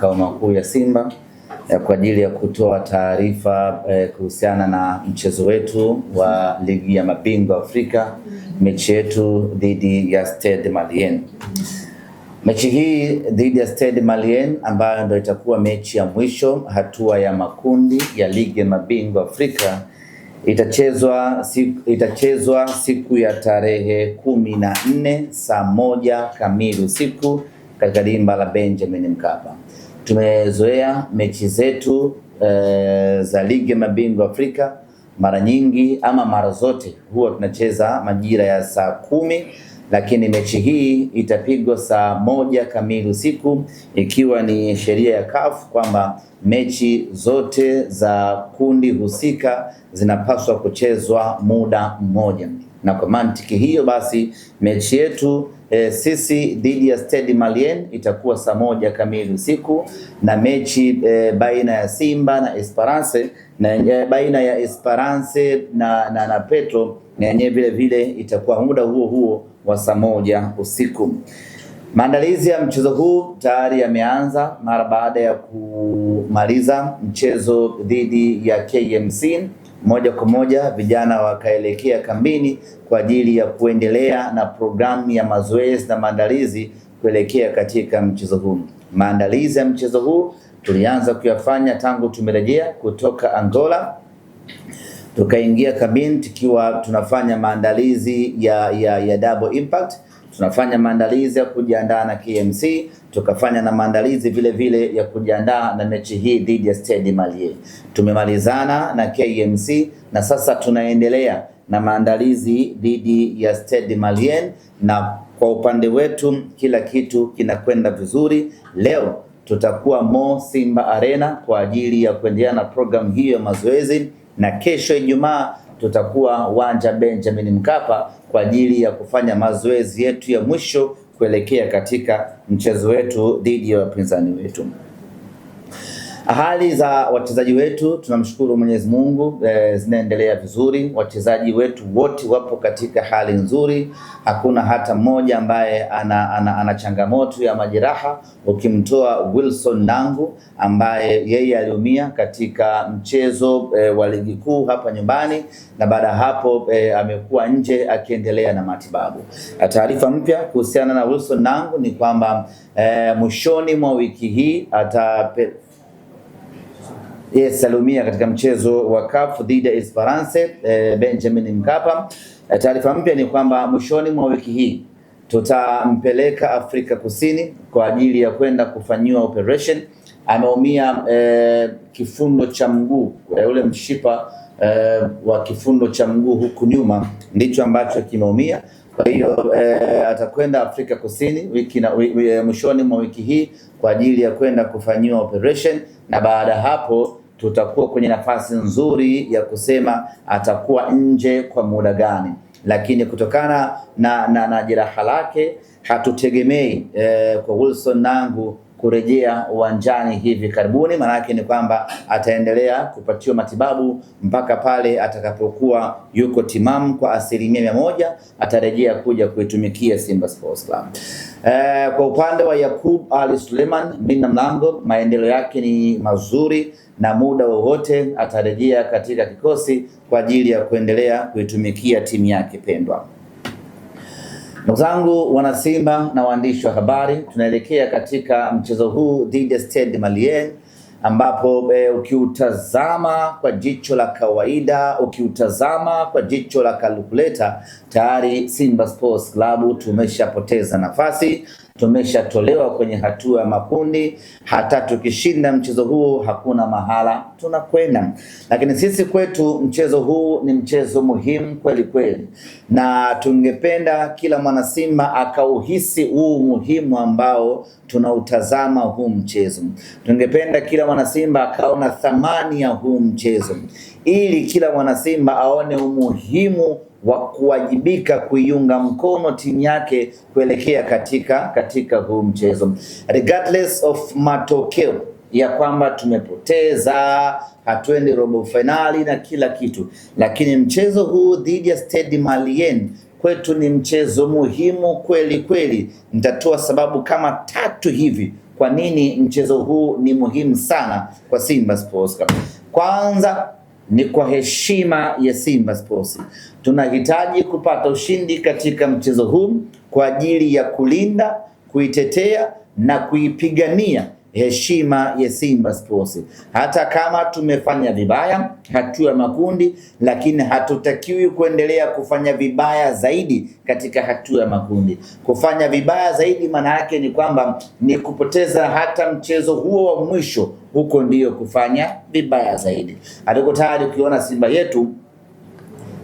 makao makuu ya Simba kwa ajili ya kutoa taarifa kuhusiana na mchezo wetu wa ligi ya mabingwa Afrika, mechi yetu dhidi ya Stade Malien. Mechi hii dhidi ya Stade Malien ambayo ndio itakuwa mechi ya mwisho hatua ya makundi ya ligi ya mabingwa Afrika itachezwa siku ya tarehe 14 saa 1 kamili usiku katika dimba la Benjamin Mkapa. Tumezoea mechi zetu za ligi ya mabingwa Afrika mara nyingi ama mara zote huwa tunacheza majira ya saa 10, lakini mechi hii itapigwa saa 1 kamili usiku, ikiwa ni sheria ya CAF kwamba mechi zote za kundi husika zinapaswa kuchezwa muda mmoja. Na kwa mantiki hiyo basi mechi yetu sisi dhidi ya Stade Malien itakuwa saa 1 kamili usiku, na mechi baina ya Simba na Esperance na baina ya Esperance na Petro na yenyewe vile vile itakuwa muda huo huo wa saa 1 usiku. Maandalizi ya mchezo huu tayari yameanza mara baada ya kumaliza mchezo dhidi ya KMC. Moja kwa moja vijana wakaelekea kambini kwa ajili ya kuendelea na programu ya mazoezi na maandalizi kuelekea katika mchezo huu. Maandalizi ya mchezo huu tulianza kuyafanya tangu tumerejea kutoka Angola. Tukaingia kambini tukiwa tunafanya maandalizi ya Double Impact, tunafanya maandalizi ya kujiandaa na KMC, tukafanya na maandalizi vile vile ya kujiandaa na mechi hii dhidi ya Stade Malien. Tumemalizana na KMC na sasa tunaendelea na maandalizi dhidi ya Stade Malien, na kwa upande wetu kila kitu kinakwenda vizuri. Leo tutakuwa Mo Simba Arena kwa ajili ya kuendelea na program hiyo ya mazoezi, na kesho Ijumaa tutakuwa uwanja Benjamin Mkapa kwa ajili ya kufanya mazoezi yetu ya mwisho kuelekea katika mchezo wetu dhidi ya wapinzani wetu. Hali za wachezaji wetu tunamshukuru Mwenyezi Mungu, zinaendelea vizuri. Wachezaji wetu wote wapo katika hali nzuri, hakuna hata mmoja ambaye ana changamoto ya majeraha, ukimtoa Wilson Nangu ambaye yeye aliumia katika mchezo wa ligi kuu hapa nyumbani, na baada hapo amekuwa nje akiendelea na matibabu. Taarifa mpya kuhusiana na Wilson Nangu ni kwamba mwishoni mwa wiki hii salumia katika mchezo wa CAF dhidi ya Esperance Benjamin Mkapa. Taarifa mpya ni kwamba mwishoni mwa wiki hii tutampeleka Afrika Kusini kwa ajili ya kwenda kufanyiwa operation. Ameumia kifundo cha mguu, ule mshipa wa kifundo cha mguu huku nyuma ndicho ambacho kimeumia. Kwa hiyo atakwenda Afrika Kusini mwishoni mwa wiki hii kwa ajili ya kwenda kufanyiwa operation, na baada hapo tutakuwa kwenye nafasi nzuri ya kusema atakuwa nje kwa muda gani. Lakini kutokana na jeraha lake hatutegemei kwa Wilson Nangu kurejea uwanjani hivi karibuni. Maana yake ni kwamba ataendelea kupatiwa matibabu mpaka pale atakapokuwa yuko timamu kwa 100%, atarejea kuja kuitumikia Simba Sports Club. Kwa upande wa Yakub Ali Suleiman Mina Mlango, maendeleo yake ni mazuri na muda wowote atarejea katika kikosi kwa ajili ya kuendelea kuitumikia timu yake pendwa. Ndugu zangu wana Simba na waandishi wa habari, tunaelekea katika mchezo huu dhidi ya Stade Malien ambapo ukiutazama kwa jicho la kawaida, ukiutazama kwa jicho la kalkuleta, tayari Simba Sports Club tumeshapoteza nafasi, tumeshatolewa kwenye hatua ya makundi. Hata tukishinda mchezo huu hakuna mahala tunakwenda, lakini sisi kwetu mchezo huu ni mchezo muhimu kweli kweli, na tungependa kila mwana Simba akauhisi huu muhimu ambao tunautazama huu mchezo. Tungependa kila mwana Simba akaona thamani ya huu mchezo, ili kila mwana Simba aone umuhimu wa kuwajibika kuiunga mkono timu yake kuelekea katika huu mchezo, regardless of matokeo ya kwamba tumepoteza, hatuendi robo finali na kila kitu, lakini mchezo huu dhidi ya Stade Malien kwetu ni mchezo muhimu kweli kweli. Nitatoa sababu kama 3 hivi kwa nini mchezo huu ni muhimu sana kwa Simba Sports Club. Kwanza ni kwa heshima ya Simba Sports. Tunahitaji kupata ushindi katika mchezo huu kwa ajili ya kulinda, kuitetea na kuipigania heshima ya Simba Sports. Hata kama tumefanya vibaya hatua ya makundi, lakini hatutakiwi kuendelea kufanya vibaya zaidi katika hatua ya makundi. Kufanya vibaya zaidi maana yake ni kwamba ni kupoteza hata mchezo huo wa mwisho, huko ndiyo kufanya vibaya zaidi. Hatuko tayari kuona Simba yetu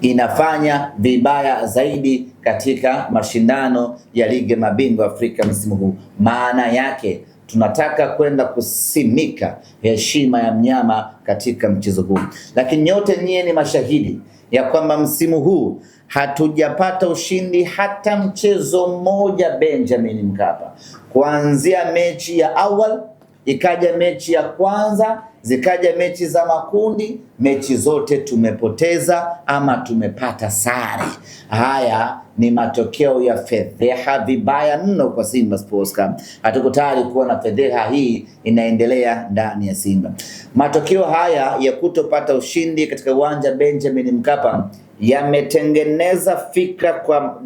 inafanya vibaya zaidi katika mashindano ya ligi mabingwa Afrika msimu huu. Maana yake tunataka kwenda kusimika heshima ya mnyama katika mchezo huu. Lakini nyote nyie ni mashahidi ya kwamba msimu huu hatujapata ushindi hata mchezo mmoja Benjamin Mkapa. Kuanzia mechi ya awali, ikaja mechi ya kwanza, zikaja mechi za makundi, mechi zote tumepoteza ama tumepata sare. Haya ni matokeo ya fedheha vibaya mno kwa Simba Sports Club. Hatuko tayari kuona fedheha hii inaendelea ndani ya Simba. Matokeo haya ya kutopata ushindi katika uwanja Benjamin Mkapa yametengeneza fikra kwa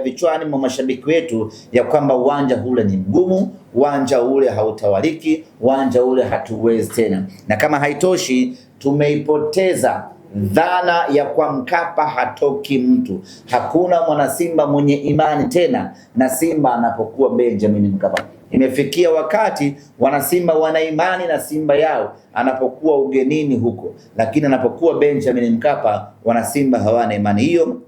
vichwani mwa mashabiki wetu ya kwamba uwanja ule ni mgumu, uwanja ule hautawaliki, uwanja ule hatuwezi tena. Na kama haitoshi, tumeipoteza dhana ya kwa Mkapa hatoki mtu. Hakuna mwana Simba mwenye imani tena na Simba anapokuwa Benjamin Mkapa. Imefikia wakati wanasimba wana imani na Simba yao anapokuwa ugenini huko, lakini anapokuwa Benjamin Mkapa wanasimba hawana imani. Hiyo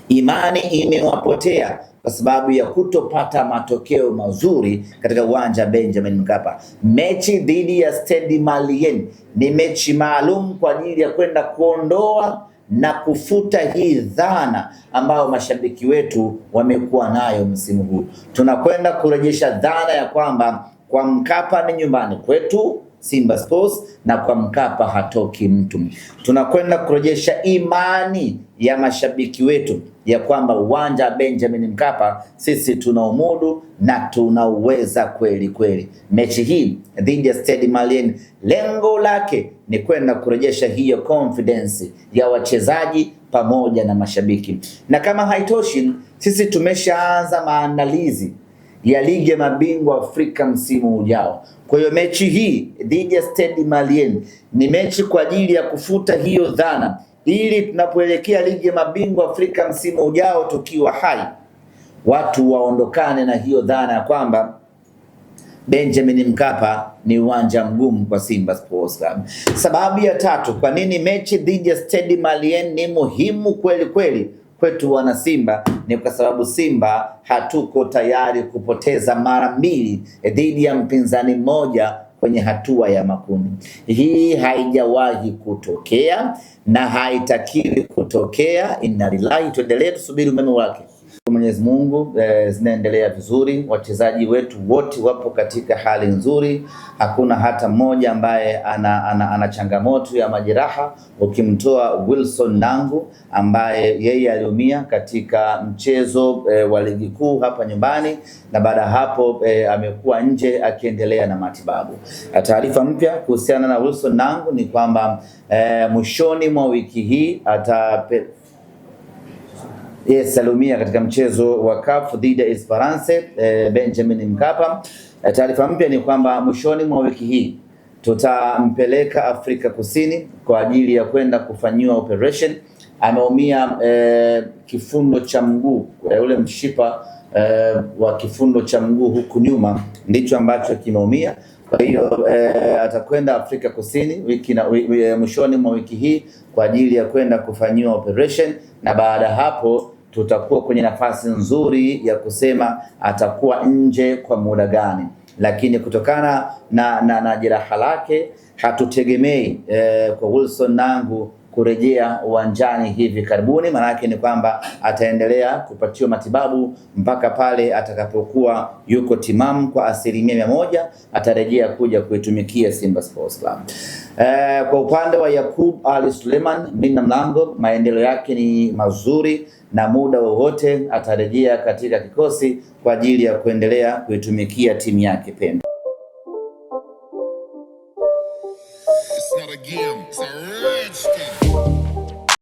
imani imewapotea kwa sababu ya kutopata matokeo mazuri katika uwanja Benjamin Mkapa. Mechi dhidi ya Stade Malien ni mechi maalum kwa ajili ya kwenda kuondoa na kufuta hii dhana ambayo mashabiki wetu wamekuwa nayo msimu huu. Tunakwenda kurejesha dhana ya kwamba kwa Mkapa ni nyumbani kwetu Simba Sports na kwa Mkapa hatoki mtu. Tunakwenda kurejesha imani ya mashabiki wetu ya kwamba uwanja Benjamin Mkapa sisi tunaumudu na tunauweza kweli kweli. Mechi hii dhidi ya Stade Malien lengo lake ni kwenda kurejesha hiyo confidence ya wachezaji pamoja na mashabiki. Na kama haitoshi, sisi tumeshaanza maandalizi ya ligi ya mabingwa Afrika msimu ujao. Kwa hiyo mechi hii dhidi ya Stade Malien ni mechi kwa ajili ya kufuta hiyo dhana, ili tunapoelekea ligi ya mabingwa Afrika msimu ujao tukiwa hai, watu waondokane na hiyo dhana ya kwamba Benjamin Mkapa ni uwanja mgumu kwa Simba Sports Club. Sababu ya 3 kwa nini mechi dhidi ya Stade Malien ni muhimu kweli kweli kwetu wana Simba ni kwa sababu Simba hatuko tayari kupoteza mara 2 dhidi ya mpinzani mmoja kwenye hatua ya makundi. Hii haijawahi kutokea na haitakiwi kutokea. Inna lillahi, tuendelee tusubiri umeme wake. Mwenyezi Mungu, zinaendelea vizuri. Wachezaji wetu wote wapo katika hali nzuri. Hakuna hata mmoja ambaye ana changamoto ya majeraha, ukimtoa Wilson Nangu ambaye yeye aliumia katika mchezo wa ligi kuu hapa nyumbani, na baada hapo amekuwa nje akiendelea na matibabu. Taarifa mpya kuhusiana na Wilson Nangu ni kwamba mwishoni mwa wiki hii aliumia katika mchezo wa CAF dhidi ya Esperance Benjamin Mkapa. Taarifa mpya ni kwamba mwishoni mwa wiki hii tutampeleka Afrika Kusini kwa ajili ya kwenda kufanyiwa operation. Ameumia kifundo cha mguu, ule mshipa wa kifundo cha mguu huku nyuma ndicho ambacho kimeumia. Kwa hiyo atakwenda Afrika Kusini mwishoni mwa wiki hii kwa ajili ya kwenda kufanyiwa operation, na baada hapo tutakuwa kwenye nafasi nzuri ya kusema atakuwa nje kwa muda gani. Lakini kutokana na jeraha lake hatutegemei kwa Wilson Nangu kurejea uwanjani hivi karibuni. Maana yake ni kwamba ataendelea kupatiwa matibabu mpaka pale atakapokuwa yuko timamu kwa 100%, atarejea kuja kuitumikia Simba Sports Club. Kwa upande wa Yakub Ali Suleiman, mlinda mlango, maendeleo yake ni mazuri na muda wowote atarejea katika kikosi kwa ajili ya kuendelea kuitumikia timu yake pendwa. It's not a game, it's a rich thing.